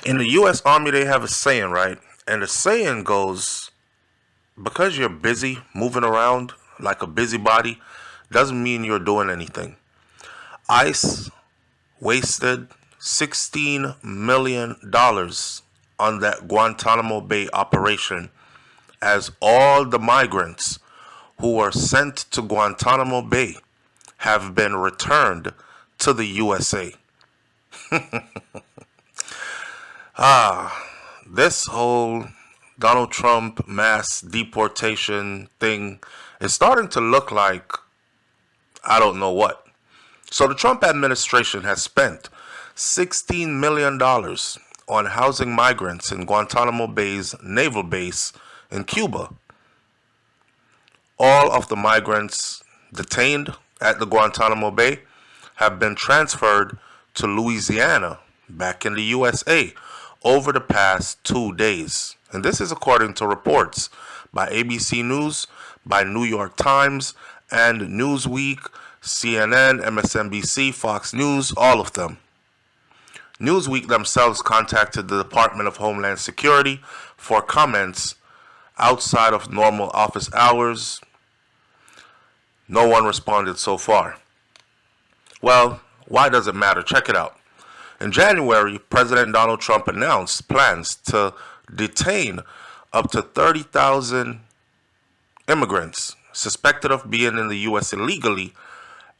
In the U.S. Army, they have a saying, right? And the saying goes, because you're busy moving around like a busybody, doesn't mean you're doing anything. ICE wasted $16 million on that Guantanamo Bay operation as all the migrants who were sent to Guantanamo Bay have been returned to the USA. This whole Donald Trump mass deportation thing is starting to look like I don't know what. So the Trump administration has spent $16 million on housing migrants in Guantanamo Bay's naval base in Cuba. All of the migrants detained at the Guantanamo Bay have been transferred to Louisiana, back in the USA, over the past 2 days. And this is according to reports by ABC News, by New York Times, and Newsweek, CNN, MSNBC, Fox News, all of them. Newsweek themselves contacted the Department of Homeland Security for comments outside of normal office hours. No one responded so far. Well, why does it matter? Check it out. In January, President Donald Trump announced plans to detain up to 30,000 immigrants suspected of being in the U.S. illegally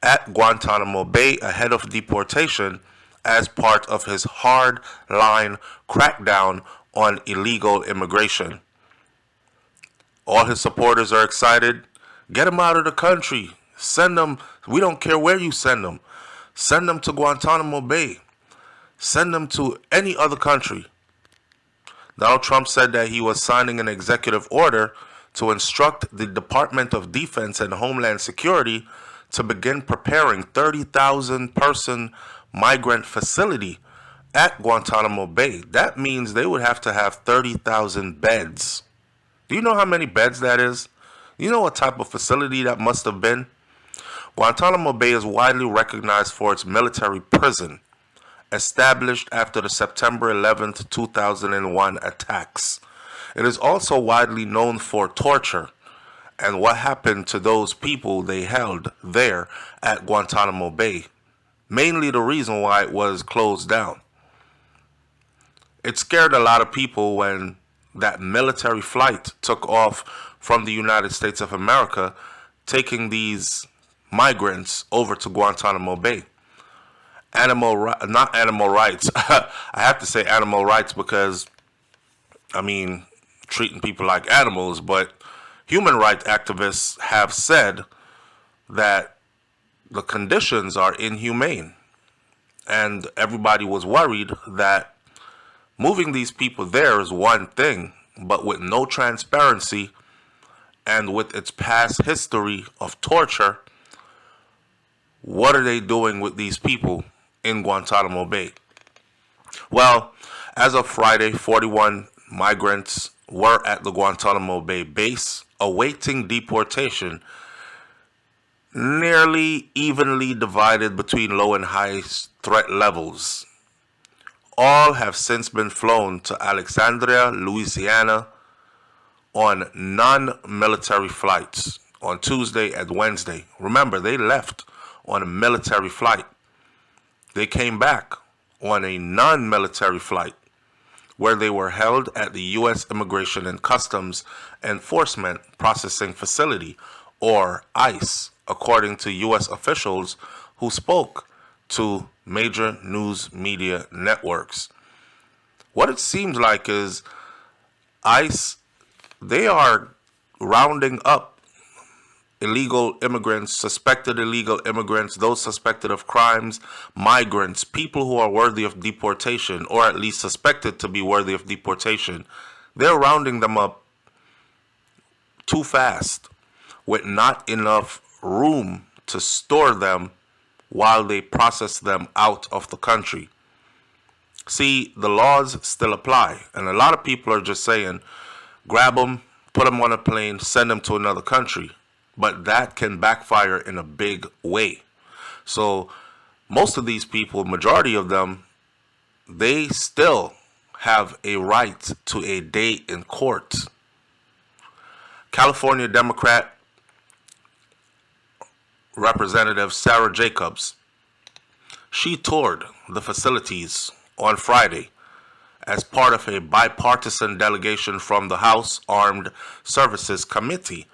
at Guantanamo Bay ahead of deportation as part of his hard-line crackdown on illegal immigration. All his supporters are excited. Get them out of the country. Send them. We don't care where you send them. Send them to Guantanamo Bay. Send them to any other country. Donald Trump said that he was signing an executive order to instruct the Department of Defense and Homeland Security to begin preparing 30,000 person migrant facility at Guantanamo Bay. That means they would have to have 30,000 beds. Do you know how many beds that is? You know what type of facility that must have been? Guantanamo Bay is widely recognized for its military prison, established after the September 11th, 2001 attacks. It is also widely known for torture and what happened to those people they held there at Guantanamo Bay, mainly the reason why it was closed down. It scared a lot of people when that military flight took off from the United States of America, taking these migrants over to Guantanamo Bay. Not animal rights. I have to say animal rights because, treating people like animals, but human rights activists have said that the conditions are inhumane. And everybody was worried that moving these people there is one thing, but with no transparency and with its past history of torture, what are they doing with these people in Guantanamo Bay? Well, as of Friday, 41 migrants were at the Guantanamo Bay base awaiting deportation, nearly evenly divided between low and high threat levels. All have since been flown to Alexandria, Louisiana on non-military flights on Tuesday and Wednesday. Remember, they left on a military flight. They came back on a non-military flight where they were held at the U.S. Immigration and Customs Enforcement Processing Facility, or ICE, according to U.S. officials who spoke to major news media networks. What it seems like is ICE, they are rounding up illegal immigrants, suspected illegal immigrants, those suspected of crimes, migrants, people who are worthy of deportation, or at least suspected to be worthy of deportation. They're rounding them up too fast, with not enough room to store them while they process them out of the country. See, the laws still apply, and a lot of people are just saying, grab them, put them on a plane, send them to another country. But that can backfire in a big way. So most of these people, majority of them, they still have a right to a day in court. California Democrat Representative Sarah Jacobs, she toured the facilities on Friday as part of a bipartisan delegation from the House Armed Services Committee.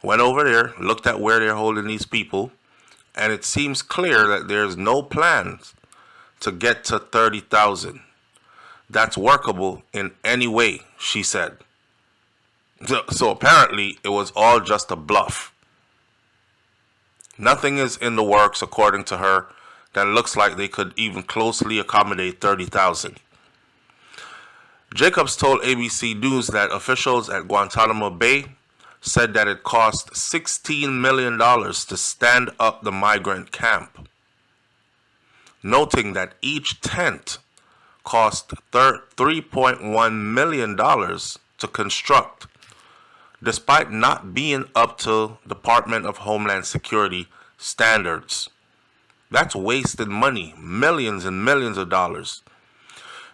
Went over there, looked at where they're holding these people, and it seems clear that there's no plans to get to 30,000. That's workable in any way, she said. So apparently it was all just a bluff. Nothing is in the works, according to her, that looks like they could even closely accommodate 30,000. Jacobs told ABC News that officials at Guantanamo Bay said that it cost $16 million to stand up the migrant camp, noting that each tent cost $3.1 million to construct, despite not being up to Department of Homeland Security standards. That's wasted money, millions and millions of dollars.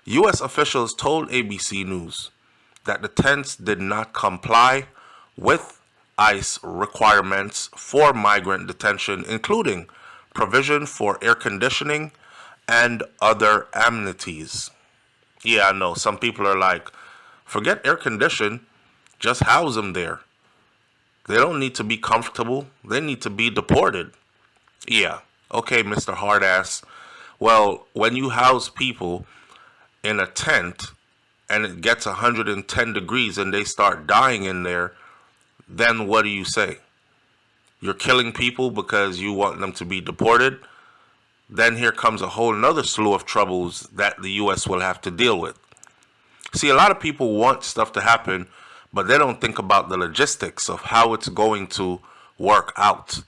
U.S. officials told ABC News that the tents did not comply with ICE requirements for migrant detention, including provision for air conditioning and other amenities. Yeah, I know. Some people are like, forget air condition, just house them there. They don't need to be comfortable. They need to be deported. Yeah, okay, Mr. Hardass. Well, when you house people in a tent and it gets 110 degrees and they start dying in there, then what do you say? You're killing people because you want them to be deported? Then here comes a whole nother slew of troubles that the U.S. will have to deal with. See, a lot of people want stuff to happen, but they don't think about the logistics of how it's going to work out.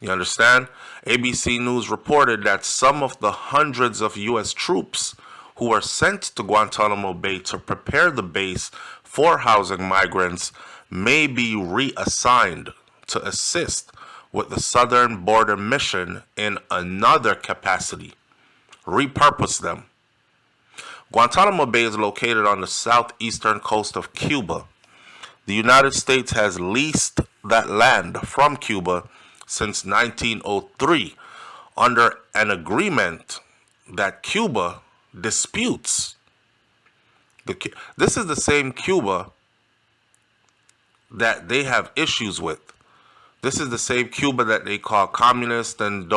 You understand? ABC News reported that some of the hundreds of U.S. troops who were sent to Guantanamo Bay to prepare the base for housing migrants may be reassigned to assist with the southern border mission in another capacity. Repurpose them. Guantanamo Bay is located on the southeastern coast of Cuba. The United States has leased that land from Cuba since 1903 under an agreement that Cuba disputes. This is the same Cuba that they have issues with. This is the same Cuba that they call communist and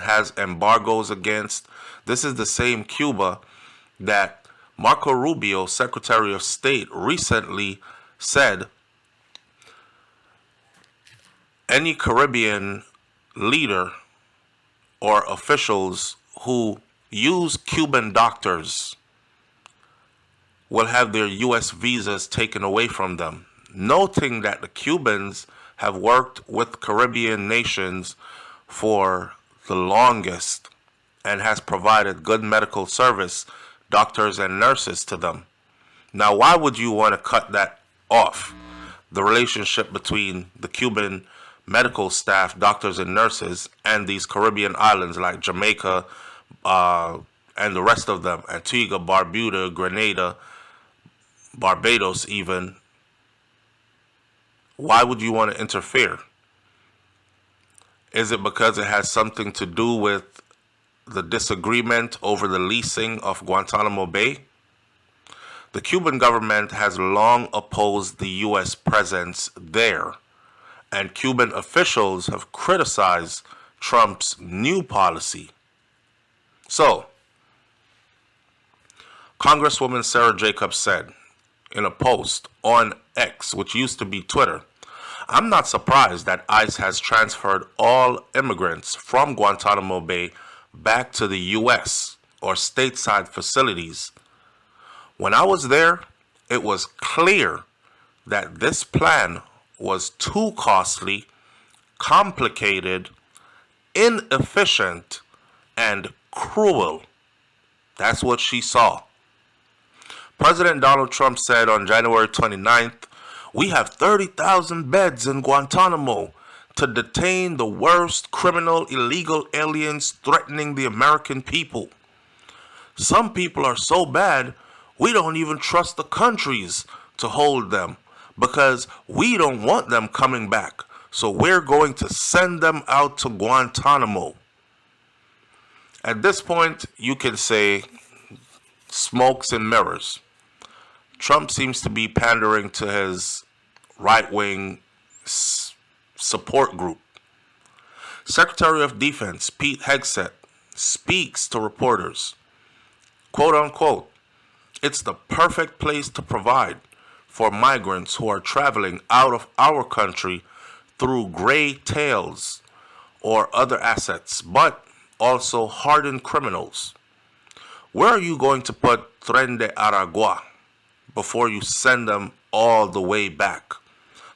has embargoes against. This is the same Cuba that Marco Rubio, Secretary of State, recently said any Caribbean leader or officials who use Cuban doctors will have their U.S. visas taken away from them, noting that the Cubans have worked with Caribbean nations for the longest and has provided good medical service, doctors and nurses to them. Now, why would you want to cut that off? The relationship between the Cuban medical staff, doctors and nurses, and these Caribbean islands like Jamaica and the rest of them, Antigua, Barbuda, Grenada, Barbados even. Why would you want to interfere? Is it because it has something to do with the disagreement over the leasing of Guantanamo Bay? The Cuban government has long opposed the U.S. presence there, and Cuban officials have criticized Trump's new policy. So, Congresswoman Sarah Jacobs said in a post on X, which used to be Twitter, "I'm not surprised that ICE has transferred all immigrants from Guantanamo Bay back to the U.S. or stateside facilities. When I was there, it was clear that this plan was too costly, complicated, inefficient, and cruel." That's what she saw. President Donald Trump said on January 29th, "We have 30,000 beds in Guantanamo to detain the worst criminal illegal aliens threatening the American people. Some people are so bad, we don't even trust the countries to hold them because we don't want them coming back. So we're going to send them out to Guantanamo. At this point, you can say smokes and mirrors. Trump seems to be pandering to his right-wing support group. Secretary of Defense Pete Hegseth speaks to reporters, quote unquote, "It's the perfect place to provide for migrants who are traveling out of our country through gray tails or other assets, but also hardened criminals. Where are you going to put Tren de Aragua before you send them all the way back?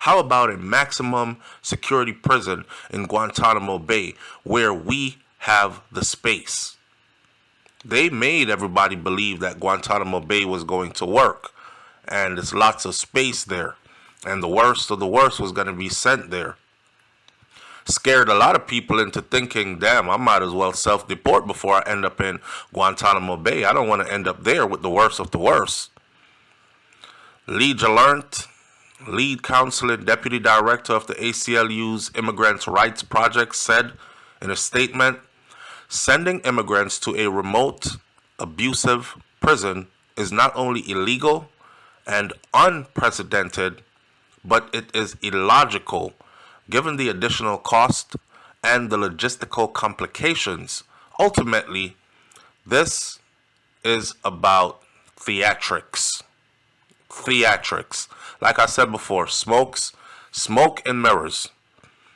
How about a maximum security prison in Guantanamo Bay where we have the space?" They made everybody believe that Guantanamo Bay was going to work, and there's lots of space there, and the worst of the worst was going to be sent there. Scared a lot of people into thinking, damn, I might as well self-deport before I end up in Guantanamo Bay. I don't want to end up there with the worst of the worst. Lee Gallant, lead counselor, deputy director of the ACLU's Immigrants' Rights Project, said in a statement, "Sending immigrants to a remote, abusive prison is not only illegal and unprecedented, but it is illogical given the additional cost and the logistical complications. Ultimately, this is about theatrics." Theatrics. Like I said before, smoke and mirrors.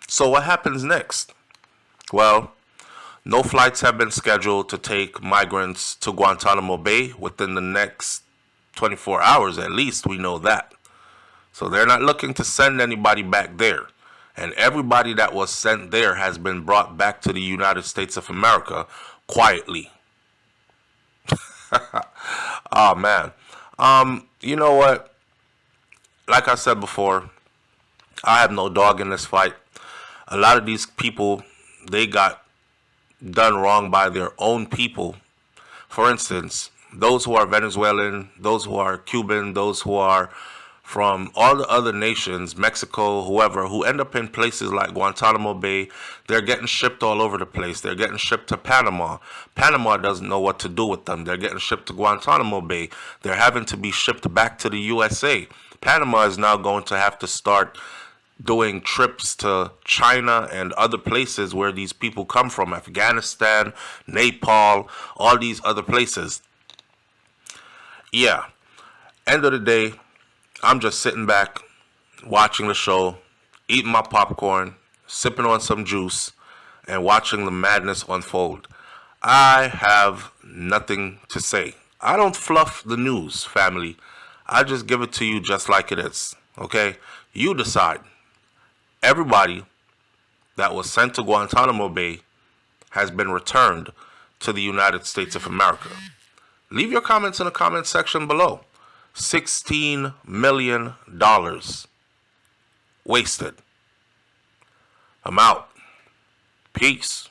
So what happens next? Well, no flights have been scheduled to take migrants to Guantanamo Bay within the next 24 hours at least, we know that. So they're not looking to send anybody back there. And everybody that was sent there has been brought back to the United States of America quietly. Oh, man. You know what? Like I said before, I have no dog in this fight. A lot of these people, they got done wrong by their own people. For instance, those who are Venezuelan, those who are Cuban, those who are from all the other nations, Mexico, whoever, who end up in places like Guantanamo Bay, they're getting shipped all over the place. They're getting shipped to Panama. Panama doesn't know what to do with them. They're getting shipped to Guantanamo Bay. They're having to be shipped back to the USA. Panama is now going to have to start doing trips to China and other places where these people come from, Afghanistan, Nepal, all these other places. Yeah, end of the day, I'm just sitting back, watching the show, eating my popcorn, sipping on some juice, and watching the madness unfold. I have nothing to say. I don't fluff the news, family. I just give it to you just like it is, okay? You decide. Everybody that was sent to Guantanamo Bay has been returned to the United States of America. Leave your comments in the comment section below. $16 million wasted. I'm out. Peace.